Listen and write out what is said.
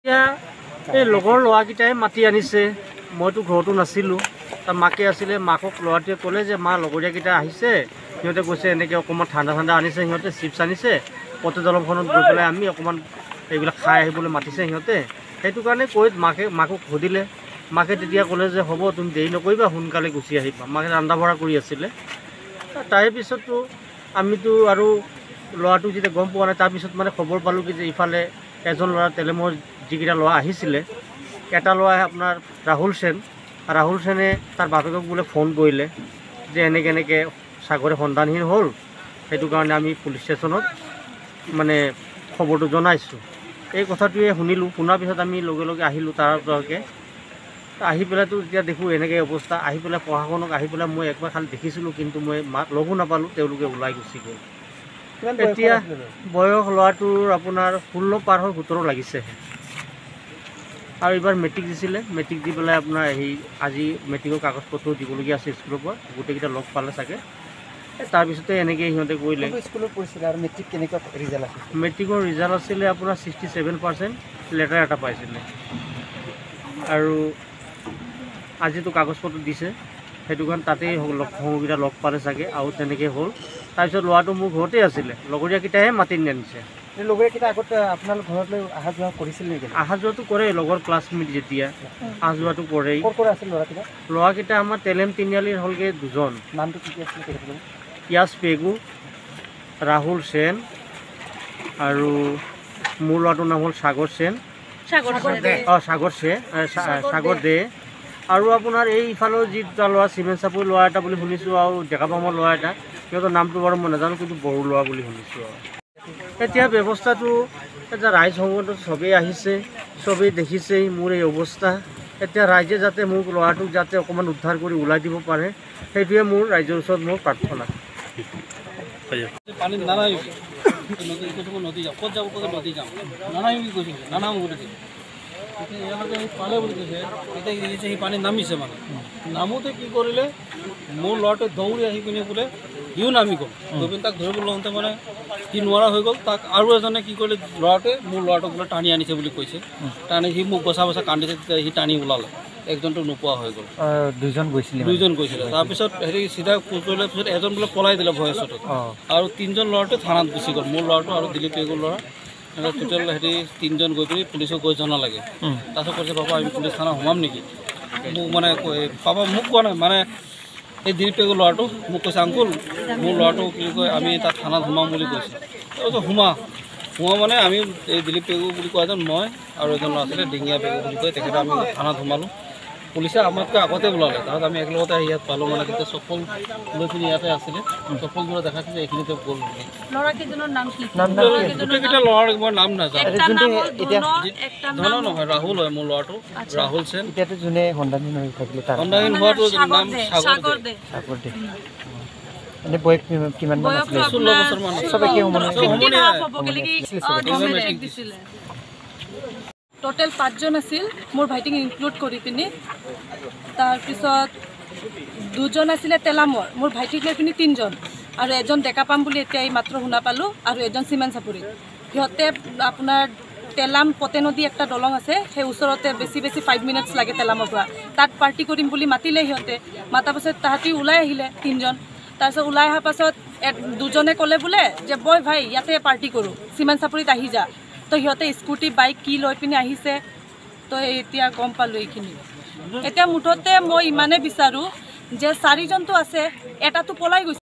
এই লগৰ ল'ৰাকেইটাই মাতি আনিছে, মইতো ঘৰতো নাছিলোঁ। তাৰ মাকে আছিলে, মাকক ল'ৰাটোৱে ক'লে যে মা লগৰীয়াকেইটা আহিছে, সিহঁতে কৈছে এনেকৈ অকণমান ঠাণ্ডা আনিছে, সিহঁতে চিপছ আনিছে, পথে দলংখনত গৈ পেলাই আমি অকণমান এইবিলাক খাই আহিবলৈ মাতিছে সিহঁতে। সেইটো কাৰণে কৈ মাকক সুধিলে, মাকে তেতিয়া ক'লে যে হ'ব তুমি দেৰি নকৰিবা, সোনকালে গুচি আহিবা। মাকে ৰন্ধা বঢ়া কৰি আছিলে। তাৰে পিছততো আমিতো আৰু ল'ৰাটোক যেতিয়া গম পোৱা নাই, তাৰপিছত মানে খবৰ পালোঁ কি যে ইফালে এজন ল'ৰা তেলেমৰ যিকেইটা ল'ৰা আহিছিলে, এটা ল'ৰাই আপোনাৰ ৰাহুল সেনে তাৰ বাপেকক বোলে ফোন কৰিলে যে এনেকৈ সাগৰে সন্ধানহীন হ'ল, সেইটো কাৰণে আমি পুলিচ ষ্টেচনত মানে খবৰটো জনাইছোঁ। এই কথাটোৱে শুনিলোঁ। শুনাৰ পিছত আমি লগে লগে আহিলোঁ তাৰকে। আহি পেলাইতো এতিয়া দেখোঁ এনেকৈ অৱস্থা। আহি পেলাই প্ৰশাসনক আহি পেলাই মই একবাৰ খালি দেখিছিলোঁ, কিন্তু মই লগো নাপালোঁ, তেওঁলোকে ওলাই গুচি গ'ল। এতিয়া বয়স ল'ৰাটোৰ আপোনাৰ 16 পাৰ হৈ 17 লাগিছেহে। আৰু এইবাৰ মেট্ৰিক দিছিলে, মেট্ৰিক দি পেলাই আপোনাৰ আজি মেট্ৰিকৰ কাগজ পত্ৰ দিবলগীয়া আছে স্কুলৰ পৰা। গোটেইকেইটা লগ পালে চাগে। তাৰপিছতে এনেকৈ সিহঁতে কৰিলে। স্কুলত পঢ়িছিলে আৰু মেট্ৰিক কেনেকুৱা ৰিজাল্ট আছিল? মেট্ৰিকৰ ৰিজাল্ট আছিলে আপোনাৰ 67%, লেটাৰ এটা পাইছিলে। আৰু আজিতো কাগজ পত্ৰ দিছে, সেইটো কাৰণে তাতেই সংগীতা লগ পালে চাগে, আৰু তেনেকৈ হ'ল। তাৰপিছত ল'ৰাটো মোৰ ঘৰতে আছিলে, লগৰীয়াকেইটাহে মাতি আনিছে। লগৰীয়াকেইটা আগতে আপোনালোক ঘৰলৈ অহা যোৱা কৰিছিল নেকি? অহা যোৱাটো কৰে, লগৰ ক্লাছমেট যেতিয়া অহা যোৱাটো কৰেই। ক'ৰ আছিল ল'ৰাকেইটা আমাৰ তেলেম তিনিআলিৰ হ'লগৈ দুজন। নামটো কি আছিলে তেখেতলোকৰ? ইয়াছ পেগু, ৰাহুল সেন, আৰু মোৰ ল'ৰাটোৰ নাম হ'ল সাগৰ দে। আৰু আপোনাৰ এই ইফালৰ যি দুটা ল'ৰা চিমেণ্ট চাপৰি ল'ৰা এটা বুলি শুনিছোঁ, আৰু ডেকাপামৰ ল'ৰা এটা, সিহঁতৰ নামটো বাৰু মই নাজানো, কিন্তু বড়ো ল'ৰা বুলি শুনিছোঁ। আৰু এতিয়া ব্যৱস্থাটো এতিয়া ৰাইজ সংগঠন চবেই আহিছে, চবেই দেখিছেই মোৰ এই অৱস্থা। এতিয়া ৰাইজে যাতে মোক ল'ৰাটোক যাতে অকণমান উদ্ধাৰ কৰি ওলাই দিব পাৰে, সেইটোৱে মোৰ ৰাইজৰ ওচৰত মোৰ প্ৰাৰ্থনা। পানীত নানামিবি, নদী যাওঁ, ক'ত যাব ক'ত নদী যাওঁ, নানামিবি কৈছে, নানামো কৈছে। ইয়ালৈকে সি পালে বুলি কৈছে, এতিয়া দেখিছে সি পানীত নামিছে। মানে নামোতে কি কৰিলে, মোৰ ল'ৰাটোৱে দৌৰি আহি পিনে বোলে সিও নামি গ'ল। গৈ পিনে তাক ধৰিব লওঁতে মানে সি নোৱাৰা হৈ গ'ল। তাক আৰু এজনে কি কৰিলে, ল'ৰাটোৱে মোৰ ল'ৰাটোক বোলে টানি আনিছে বুলি কৈছে। টানি সি মোক বচা কান্দিছে, তেতিয়া সি টানি ওলালে, একজনটো নোপোৱা হৈ গ'ল। দুইজন গৈছিলে। তাৰপিছত চিধা খোজ কৰিলে, পিছত এজন বোলে পলাই দিলে ভয়সত, আৰু 3জন ল'ৰাটোৱে থানাত গুচি গ'ল। মোৰ ল'ৰাটো আৰু দিলীপ পেগুৰ ল'ৰা, টোটেল 3জন গৈ পিনি পুলিচক গৈ জনালাগে। তাৰপিছত কৈছে পাপা আমি পুলিচ থানা সোমাম নেকি? মোক মানে পাপা মোক কোৱা নাই, মানে এই দিলীপ পেগুৰ ল'ৰাটো মোক কৈছে আংকুল মোৰ ল'ৰাটো কি কয় আমি তাত থানাত সোমাম বুলি কৈছে। তাৰপিছত সোমা মানে আমি এই দিলীপ পেগু বুলি কোৱা এজন, মই আৰু এজন ল'ৰা আছিলে ডিঙিয়া পেগু বুলি কয়, তেখেতে আমি থানাত সোমালোঁ। পুলিচে আমাতকৈ আগতে ওলালে, তাত আমি একেলগতে আহি ইয়াত পালোঁ। মানে তেতিয়া চপল লৈ পিনি ইয়াতে আছিলে, চপলযোৰা দেখাইছিলে, এইখিনিতে গ'ল। ল'ৰাকেইজনৰ নাম কি? গোটেইকেইটা ল'ৰাৰ মই নাম নাজানো। ধন নহয়, ৰাহুল হয় মোৰ ল'ৰাটো, ৰাহুল সেন। এতিয়াতো যোনে সন্ধানহীন হৈ থাকিলে সন্ধানহীন হোৱাটো নাম সাগৰ দে। এনে বয়স কিমান মান আছিলে? 16 বছৰমান। চবে কি টোটেল 5জন আছিল, মোৰ ভাইটিক ইনক্লুড কৰি পিনি। তাৰপিছত 2জন আছিলে তেলামৰ, মোৰ ভাইটিক লৈ পিনি 3জন, আৰু এজন ডেকাপাম বুলি এতিয়া এই মাত্ৰ শুনা পালোঁ, আৰু এজন চিমেণ্ট চাপৰি। সিহঁতে আপোনাৰ তেলাম পতে নদী একটা দলং আছে, সেই ওচৰতে বেছি 5 মিনিটছ লাগে তেলামৰ পৰা। তাত পাৰ্টি কৰিম বুলি মাতিলে সিহঁতে, মাতাৰ পাছত তাহাঁতি ওলাই আহিলে 3জন। তাৰপিছত ওলাই অহাৰ পাছত 2জনে ক'লে বোলে যে বই ভাই ইয়াতে পাৰ্টি কৰোঁ, চিমেণ্ট চাপৰিত আহি যা। তো সিহঁতে স্কুটি বাইক কি লৈ পিনে আহিছে, তো এতিয়া গম পালোঁ এইখিনি। এতিয়া মুঠতে মই ইমানে বিচাৰোঁ যে 4জনটো আছে, এটাটো পলাই গৈছে।